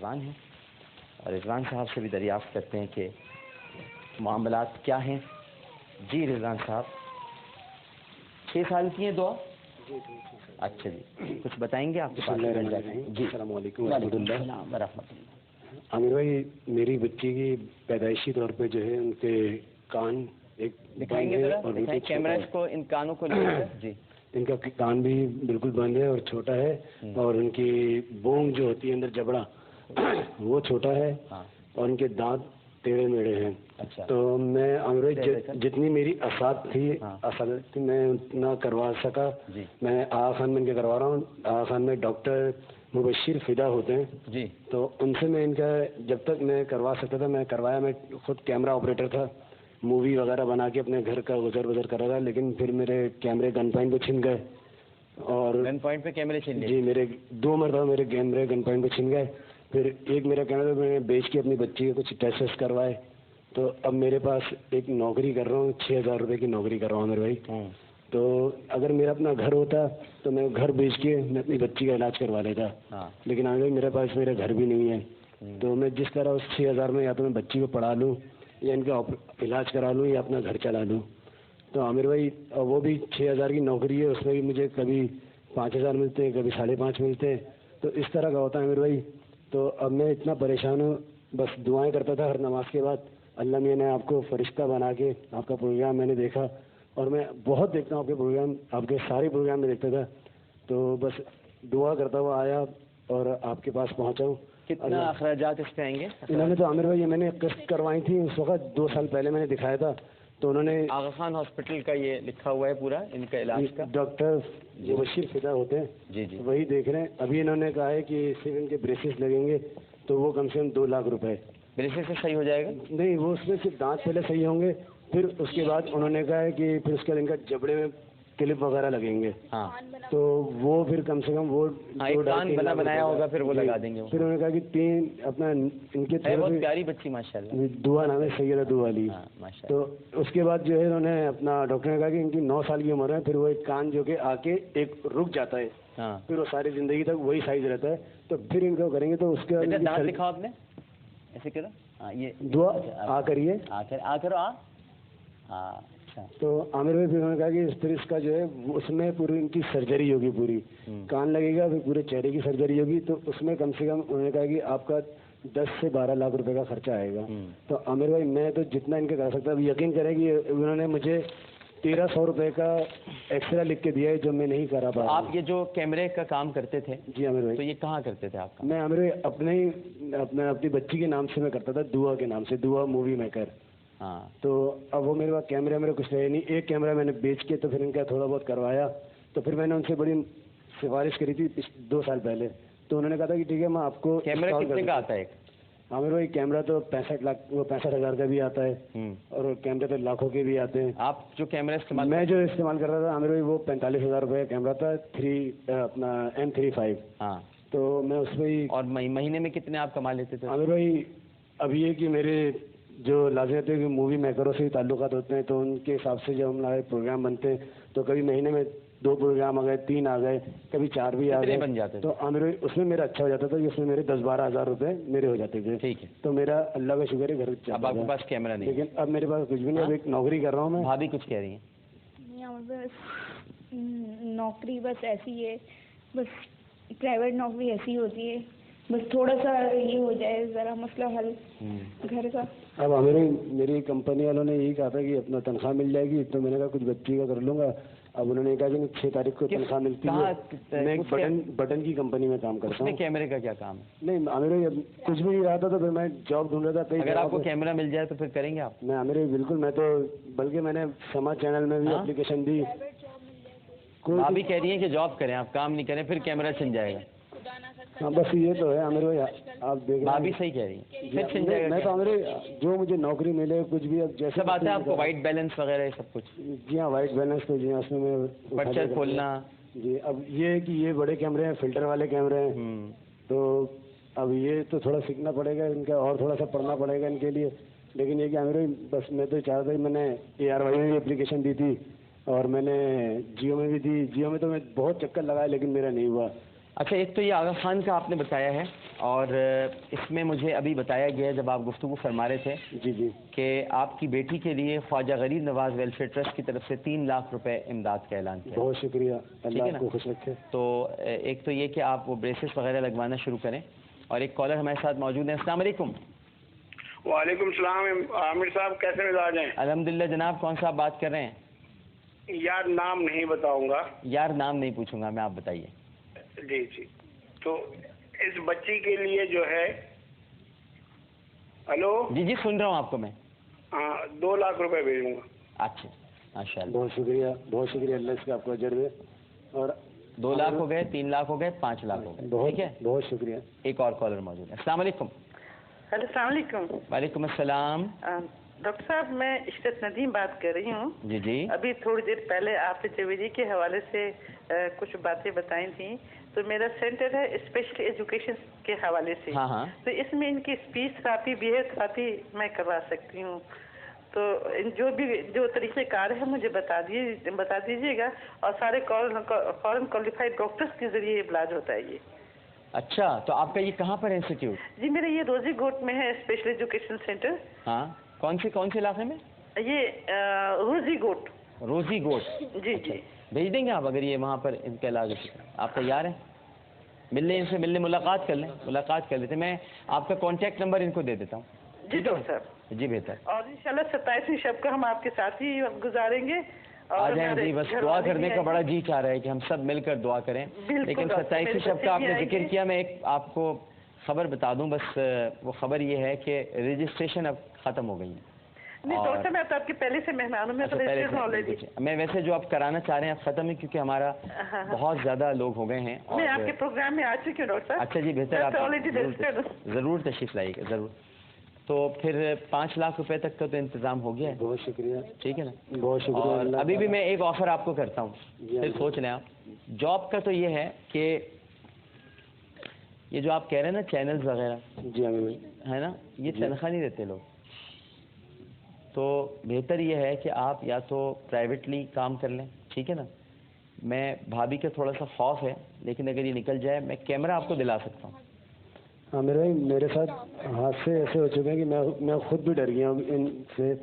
رضوان ہیں اور رضوان صاحب سے بھی دریافت کرتے ہیں کہ معاملات کیا ہیں. جی رضوان صاحب 6 سال کی ہیں دعا. اچھا جی کچھ بتائیں گے آپ کے پاس؟ جی السلام علیکم وعلیکم السلام ورحمۃ اللہ. عامر بھائی میری بچی کی پیدائشی طور پہ جو ہے ان کے کان ایک دکھائیں گے ذرا کیمرہ کو ان کانوں کو لے کر. جی ان کا کان بھی بالکل بند ہے اور چھوٹا ہے اور ان کی بونگ جو ہوتی ہے اندر جبڑا وہ چھوٹا ہے اور ان کے دانت ٹیڑھے میڑھے ہیں. تو میں عامر بھائی جتنی میری اسات تھی میں اتنا کروا سکا. میں آغا خان میں ان کے کروا رہا ہوں. آغا خان میں ڈاکٹر مبشر فدا ہوتے ہیں. جی تو ان سے میں ان کا جب تک میں کروا سکتا تھا میں کروایا. میں خود کیمرہ آپریٹر تھا, مووی وغیرہ بنا کے اپنے گھر کا گزر کر رہا تھا. لیکن پھر میرے کیمرے گن پوائنٹ پہ چھن گئے اور گن پوائنٹ پہ کیمرے چھن گئے. جی میرے 2 مرتبہ میرے کیمرے گن پوائنٹ پہ چھن گئے. پھر ایک میرا کیمرہ میں نے بیچ کے اپنی بچی کے کچھ ٹیسٹ کروائے. تو اب میرے پاس ایک نوکری کر رہا ہوں, 6,000 روپے کی نوکری کر رہا ہوں میرے بھائی. تو اگر میرا اپنا گھر ہوتا تو میں گھر بیچ کے میں اپنی بچی کا علاج کروا لیتا. لیکن آگے میرے پاس میرا گھر بھی نہیں ہے. تو میں جس طرح اس 6,000 میں یا تو میں بچی کو پڑھا لوں یا ان کا علاج کرا لوں یا اپنا گھر چلا لوں. تو عامر بھائی وہ بھی 6,000 کی نوکری ہے, اس میں بھی مجھے کبھی 5,000 ملتے ہیں, کبھی 5.5 ملتے ہیں. تو اس طرح کا ہوتا ہے عامر بھائی. تو اب میں اتنا پریشان ہوں, بس دعائیں کرتا تھا ہر نماز کے بعد. اللہ میاں نے آپ کو فرشتہ بنا کے آپ کا پروگرام میں نے دیکھا اور میں بہت دیکھتا ہوں آپ کے پروگرام, آپ کے سارے پروگرام میں دیکھتا تھا. تو بس دعا کرتا ہوا آیا اور آپ کے پاس پہنچا ہوں. کتنا اخراجات اس پہ آئیں گے؟ انہوں نے تو عامر بھائی میں نے قسط کروائی تھی اس وقت 2 سال پہلے میں نے دکھایا تھا. تو انہوں نے آغا خان ہاسپٹل کا یہ لکھا ہوا ہے پورا ان کا علاج کا, ڈاکٹر مبشر فدا ہوتے ہیں. جی جی وہی دیکھ رہے ہیں. ابھی انہوں نے کہا ہے کہ صرف ان کے بریسز لگیں گے تو وہ کم سے کم 2 لاکھ روپے. بریسز سے صحیح ہو جائے گا؟ نہیں, وہ اس میں صرف دانت پہلے صحیح ہوں گے, پھر اس کے بعد انہوں نے کہا ہے کہ پھر اس کے بعد ان کا جبڑے میں کلپ وغیرہ لگیں گے. تو وہ پھر کم سے کم وہ کان بنایا ہوگا پھر وہ لگا دیں گے. پھر انہوں نے کہا کہ 3 اپنا ان کے بہت پیاری بچی ماشاءاللہ, دعا نام ہے سیدہ دعا علی. تو اس کے بعد جو ہے انہوں نے اپنا ڈاکٹر نے کہا کہ ان کی 9 سال کی عمر ہے. پھر وہ ایک کان جو کہ آ کے ایک رک جاتا ہے, پھر وہ ساری زندگی تک وہی سائز رہتا ہے. تو پھر ان کو کریں گے. تو اس کے بعد دانت دکھاؤ آپ نے ایسے کرو. یہ دعا آ کریے آ کرو آپ. ہاں تو عامر بھائی پھر انہوں نے کہا کہ پھر اس کا جو ہے اس میں پوری ان کی سرجری ہوگی, پوری کان لگے گا, پھر پورے چہرے کی سرجری ہوگی. تو اس میں کم سے کم انہوں نے کہا کہ آپ کا 10 سے 12 لاکھ روپے کا خرچہ آئے گا. تو عامر بھائی میں تو جتنا ان کے کر سکتا ہوں, یقین کریں کہ انہوں نے مجھے 1,300 روپے کا ایکسرا لکھ کے دیا ہے جو میں نہیں کرا پا. آپ یہ جو کیمرے کا کام کرتے تھے؟ جی عامر بھائی. تو یہ کہاں کرتے تھے آپ؟ میں عامر بھائی اپنی بچی کے نام سے میں کرتا تھا, دعا کے نام سے, دعا مووی میکر. تو اب وہ میرے پاس کیمرہ میرے کچھ رہے نہیں. ایک کیمرہ میں نے بیچ کے تو پھر ان کا تھوڑا بہت کروایا. تو پھر میں نے ان سے بڑی سفارش کری تھی 2 سال پہلے. تو انہوں نے کہا تھا کہ ٹھیک ہے میں آپ کو. کیمرہ کتنے کا آتا ہے؟ عامر بھائی کیمرہ تو 65,000 کا بھی آتا ہے اور کیمرے تو لاکھوں کے بھی آتے ہیں. آپ جو کیمرہ استعمال میں جو استعمال کر رہا تھا عامر بھائی وہ 45,000 روپے کا کیمرہ تھا, اپنا M35. تو میں اس میں. اور مہینے میں کتنے آپ کما لیتے تھے عامر بھائی؟ اب یہ کہ میرے جو لازمت ہے کہ مووی میکروں سے تعلقات ہوتے ہیں, تو ان کے حساب سے جب ہمارے پروگرام بنتے ہیں تو کبھی مہینے میں 2 پروگرام آ گئے, 3 آ گئے, کبھی 4 بھی آ گئے بن جاتے. تو عامر بھائی اس میں میرا اچھا ہو جاتا تھا کہ اس میں میرے 10-12 ہزار روپے میرے ہو جاتے تھے. ٹھیک ہے. تو میرا اللہ کا شکر ہے گھر چلتا. اب آپ کے پاس کیمرہ نہیں, لیکن اب میرے پاس کچھ بھی نہیں. اب ایک نوکری کر رہا ہوں میں. بھابھی کچھ کہہ رہی ہیں؟ نوکری بس ایسی ہے, بس پرائیویٹ نوکری ایسی ہوتی ہے, بس تھوڑا سا یہ ہو جائے ذرا مسئلہ حل گھر کا. اب میری کمپنی والوں نے یہی کہا تھا کہ اپنا تنخواہ مل جائے گی. تو میں نے کہا کچھ بچی کا کر لوں گا. اب انہوں نے کہا کہ 6 تاریخ کو تنخواہ ملتی ہے. میں ایک بٹن کی کمپنی میں کام کرتا ہوں. کیمرے کا کیا کام ہے؟ نہیں عامر کچھ بھی نہیں رہا تھا, تو پھر میں جاب ڈھونڈ رہا تھا. اگر آپ کو کیمرہ مل جائے تو پھر کریں گے آپ؟ میں عامر بالکل, میں تو بلکہ میں نے سما چینل میں بھی اپلیکیشن دی. آپ بھی کہہ رہی ہیں کہ جاب کریں, آپ کام نہیں کریں, پھر کیمرہ چھن جائے گا. ہاں بس یہ تو ہے عامر بھائی, آپ دیکھ آپ بھی صحیح کہہ رہی ہیں, پھر چھن جائے گا. میں تو عامر جو مجھے نوکری ملے کچھ بھی, اب جیسے بات ہے آپ کو وائٹ بیلنس وغیرہ سب کچھ. جی ہاں وائٹ بیلنس تو جی ہاں, اس میں پرچر کھولنا. جی اب یہ ہے کہ یہ بڑے کیمرے ہیں, فلٹر والے کیمرے ہیں. تو اب یہ تو تھوڑا سیکھنا پڑے گا ان کا, اور تھوڑا سا پڑھنا پڑے گا ان کے لیے. لیکن یہ کہ عامر بھائی بس میں تو چاہتا تھا, میں نے ARY میں بھی اپلیکیشن دی تھی اور میں نے جیو میں بھی دی. جیو میں تو میں بہت چکر لگایا لیکن میرا نہیں ہوا. اچھا، ایک تو یہ آغا خان کا آپ نے بتایا ہے، اور اس میں مجھے ابھی بتایا گیا جب آپ گفتگو فرما رہے تھے جی کہ آپ کی بیٹی کے لیے خواجہ غریب نواز ویلفیئر ٹرسٹ کی طرف سے 3 لاکھ روپے امداد کا اعلان کیا. بہت شکریہ، اللہ ٹھیک ہے آپ نا؟ کو خوش رکھے. تو ایک تو یہ کہ آپ وہ بریسز وغیرہ لگوانا شروع کریں. اور ایک کالر ہمارے ساتھ موجود ہیں. السلام علیکم. وعلیکم السلام. عامر صاحب کیسے مزاج ہیں؟ الحمدللہ جناب. کون صاحب بات کر رہے ہیں؟ یار نام نہیں بتاؤں گا. یار نام نہیں پوچھوں گا میں، آپ بتائیے. جی جی. تو اس بچی کے لیے جو ہے، ہلو جی جی سن رہا ہوں آپ کو میں. ہاں 2 لاکھ روپے بھیجوں گا. اچھا ماشاء اللہ. بہت شکریہ، بہت شکریہ، اللہ اس کا آپ کو اجر دے. اور 2 لاکھ ہو گئے، 3 لاکھ ہو گئے، 5 لاکھ ہو گئے. ٹھیک ہے، بہت شکریہ. ایک اور کالر موجود ہے. السلام علیکم. ہیلو السلام علیکم. وعلیکم السلام. ڈاکٹر صاحب میں عشرت ندیم بات کر رہی ہوں. جی جی. ابھی تھوڑی دیر پہلے آپ نے جویری کے حوالے سے کچھ باتیں بتائی تھیں. تو میرا سینٹر ہے اسپیشل ایجوکیشن کے حوالے سے. ہاں ہاں. تو اس میں ان کی اسپیچ تھراپی، بیہیویئر تھراپی میں کروا سکتی ہوں. تو جو طریقہ کار ہے مجھے بتا دیجیے گا. اور سارے فورن کوالیفائڈ ڈاکٹرس کے ذریعے علاج ہوتا ہے یہ. اچھا، تو آپ کا یہ کہاں پر ہے انسٹیٹیوٹ؟ جی میرا یہ روزی گوٹ میں ہے اسپیشل ایجوکیشن سینٹر. ہاں، کون سے علاقے میں؟ یہ روزی گوٹ. روزی گوٹ. جی جی. بھیج دیں گے آپ اگر یہ وہاں پر ان کا علاج ہے. آپ تیار ہیں ملنے، ان سے ملنے، ملاقات کر لیتے. میں آپ کا کانٹیکٹ نمبر ان کو دے دیتا ہوں. جی ڈاکٹر صاحب. جی بہتر. اور انشاءاللہ 27ویں شب کو ہم آپ کے ساتھ ہی وقت گزاریں گے. آ جائیں جی، بس دعا کرنے کا بڑا جی چاہ رہا ہے کہ ہم سب مل کر دعا کریں. لیکن 27ویں شب کا آپ نے ذکر کیا، میں ایک آپ کو خبر بتا دوں. بس وہ خبر یہ ہے کہ رجسٹریشن اب ختم ہو گئی ہے. نہیں ڈاکٹر میں تو آپ کے پہلے سے مہمان ہوں. میں ویسے جو آپ کرانا چاہ رہے ہیں اب ختم ہے، کیونکہ ہمارا بہت زیادہ لوگ ہو گئے ہیں. میں آپ کے پروگرام میں آ چکی ہوں ڈاکٹر صاحب. اچھا جی بہتر. آپ ضرور تشریف لائیے گا ضرور. تو پھر 5 لاکھ روپے تک کا تو انتظام ہو گیا ہے. بہت شکریہ. ٹھیک ہے نا. بہت شکریہ. اور ابھی بھی میں ایک آفر آپ کو کرتا ہوں، پھر سوچ لیں آپ. جاب کا تو یہ ہے کہ یہ جو آپ کہہ رہے ہیں نا چینلز وغیرہ، جی ہے نا، یہ تنخواہ نہیں دیتے لوگ. تو بہتر یہ ہے کہ آپ یا تو پرائیویٹلی کام کر لیں. ٹھیک ہے نا. میں بھابھی کا تھوڑا سا خوف ہے، لیکن اگر یہ نکل جائے میں کیمرہ آپ کو دلا سکتا ہوں. ہاں میرے بھائی، میرے ساتھ حادثے ایسے ہو چکے ہیں کہ میں خود بھی ڈر گیا ہوں ان سے.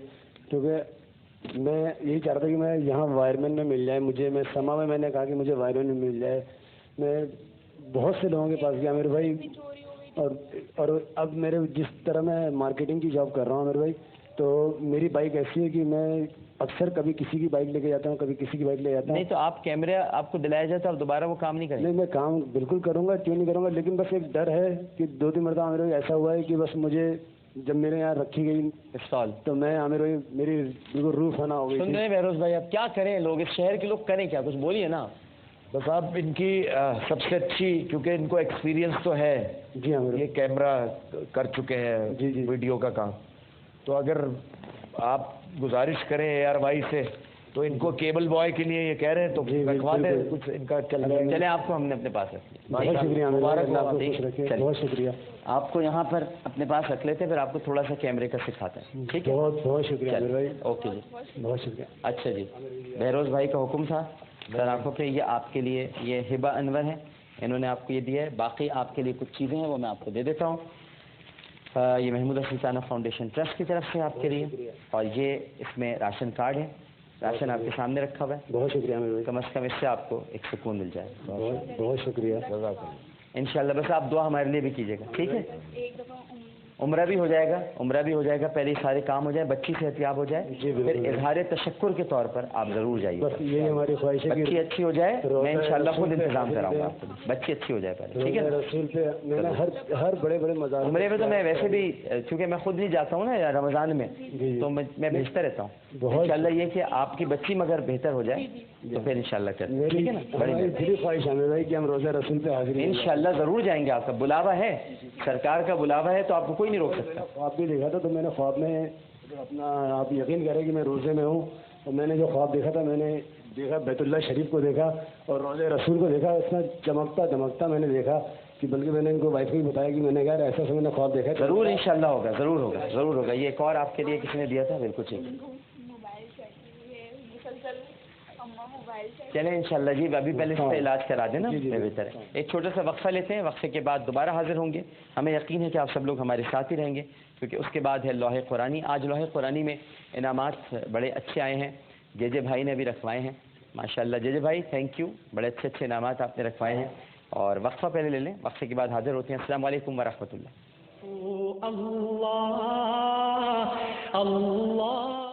کیونکہ میں یہی چاہ رہا تھا کہ میں یہاں وائرمین میں مل جائے مجھے. میں سما میں نے کہا کہ مجھے وائرمین میں مل جائے. میں بہت سے لوگوں کے پاس گیا میرے بھائی. اور اب میرے جس طرح میں مارکیٹنگ کی جاب کر رہا ہوں میرے بھائی، تو میری بائک ایسی ہے کہ میں اکثر کبھی کسی کی بائک لے کے جاتا ہوں، کبھی کسی کی بائک لے جاتا ہوں. نہیں تو آپ کیمرہ آپ کو دلایا جائے تو آپ دوبارہ وہ کام نہیں کریں؟ نہیں، میں کام بالکل کروں گا، کیوں نہیں کروں گا. لیکن بس ایک ڈر ہے کہ 2-3 مرتبہ میرے ایسا ہوا ہے کہ بس مجھے جب میرے یہاں رکھی گئی اسٹال تو میں میری بالکل روح فنا ہو گئی. سن رہے ہیں بہروز بھائی، اب کیا کریں لوگ، اس شہر کے لوگ کریں کیا؟ کچھ بولیے نا. بس آپ ان کی سب سے اچھی، کیونکہ ان کو ایکسپیرینس تو ہے. جی ہاں، یہ کیمرہ کر چکے ہیں جی ویڈیو کا کام. تو اگر آپ گزارش کریں ARY سے تو ان کو کیبل بوائے کے لیے یہ کہہ رہے ہیں تو رکھوا دیں کچھ ان کا. چلے آپ کو ہم نے اپنے پاس رکھ لیا. بہت شکریہ. بہت شکریہ. آپ کو یہاں پر اپنے پاس رکھ لیتے، پھر آپ کو تھوڑا سا کیمرے کا سکھاتے ہیں. ٹھیک ہے، بہت شکریہ میرے بھائی. اوکے جی، بہت شکریہ. اچھا جی. بہروز بھائی کا حکم تھا سر آپ کو کہ یہ آپ کے لیے یہ ہبہ انور ہے، انہوں نے آپ کو یہ دیا ہے. باقی آپ کے لیے کچھ چیزیں ہیں وہ میں آپ کو دے دیتا ہوں. یہ محمودہ سلطانہ فاؤنڈیشن ٹرسٹ کی طرف سے آپ کے لیے، اور یہ اس میں راشن کارڈ ہے. راشن آپ کے سامنے رکھا ہوا ہے. بہت شکریہ میرے بھائی. کم از کم اس سے آپ کو ایک سکون مل جائے. بہت شکریہ. انشاءاللہ. بس آپ دعا ہمارے لیے بھی کیجیے گا. ٹھیک ہے. عمرہ بھی ہو جائے گا. پہلے سارے کام ہو جائے، بچی صحتیاب ہو جائے، پھر اظہار تشکر کے طور پر آپ ضرور جائیے. بس یہی ہماری خواہش ہے کہ بچی اچھی ہو جائے. میں انشاءاللہ خود انتظام کراؤں گا آپ کو. بچی اچھی ہو جائے پہلے. ٹھیک ہے. رسول پہ میں نے ہر بڑے مزار عمرے میں تو میں ویسے بھی چونکہ میں خود نہیں جاتا ہوں نا رمضان میں، تو میں بھیجتا رہتا ہوں. انشاءاللہ یہ کہ آپ کی بچی مگر بہتر ہو جائے تو پھر انشاءاللہ کریں. ٹھیک ہے نا. بڑی خواہش ہے بھائی کہ ہم روزہ رسول پہ حاضر ہیں. انشاءاللہ ضرور جائیں گے. آپ کا بلاوا ہے، سرکار کا بلاوا ہے، تو آپ کو کوئی نہیں روک سکتا. خواب بھی دیکھا تھا تو میں نے خواب میں اپنا، آپ یقین کریں کہ میں روزے میں ہوں، اور میں نے جو خواب دیکھا تھا، میں نے دیکھا بیت اللہ شریف کو دیکھا اور روزے رسول کو دیکھا. اس میں چمکتا دمکتا میں نے دیکھا کہ بلکہ میں نے ان کو وائف کو بھی بتایا کہ میں نے کہا ایسا میں نے خواب دیکھا. ضرور انشاءاللہ ہوگا. ضرور ہوگا. یہ ایک اور آپ کے لیے کسی نے دیا تھا. بالکل ٹھیک. چلیں انشاءاللہ جی ابھی پہلے اس کا علاج کرا دیں نا بہتر ہے. ایک چھوٹا سا وقفہ لیتے ہیں, وقفے کے بعد دوبارہ حاضر ہوں گے. ہمیں یقین ہے کہ آپ سب لوگ ہمارے ساتھ ہی رہیں گے کیونکہ اس کے بعد ہے لوح قرآنی. آج لوح قرآنی میں انعامات بڑے اچھے آئے ہیں, جے بھائی نے ابھی رکھوائے ہیں ماشاءاللہ. جے بھائی تھینک یو, بڑے اچھے اچھے انعامات آپ نے رکھوائے ہیں. اور وقفہ پہلے لے لیں, وقفے کے بعد حاضر ہوتے ہیں. السلام علیکم ورحمۃ اللہ. اللہ اللہ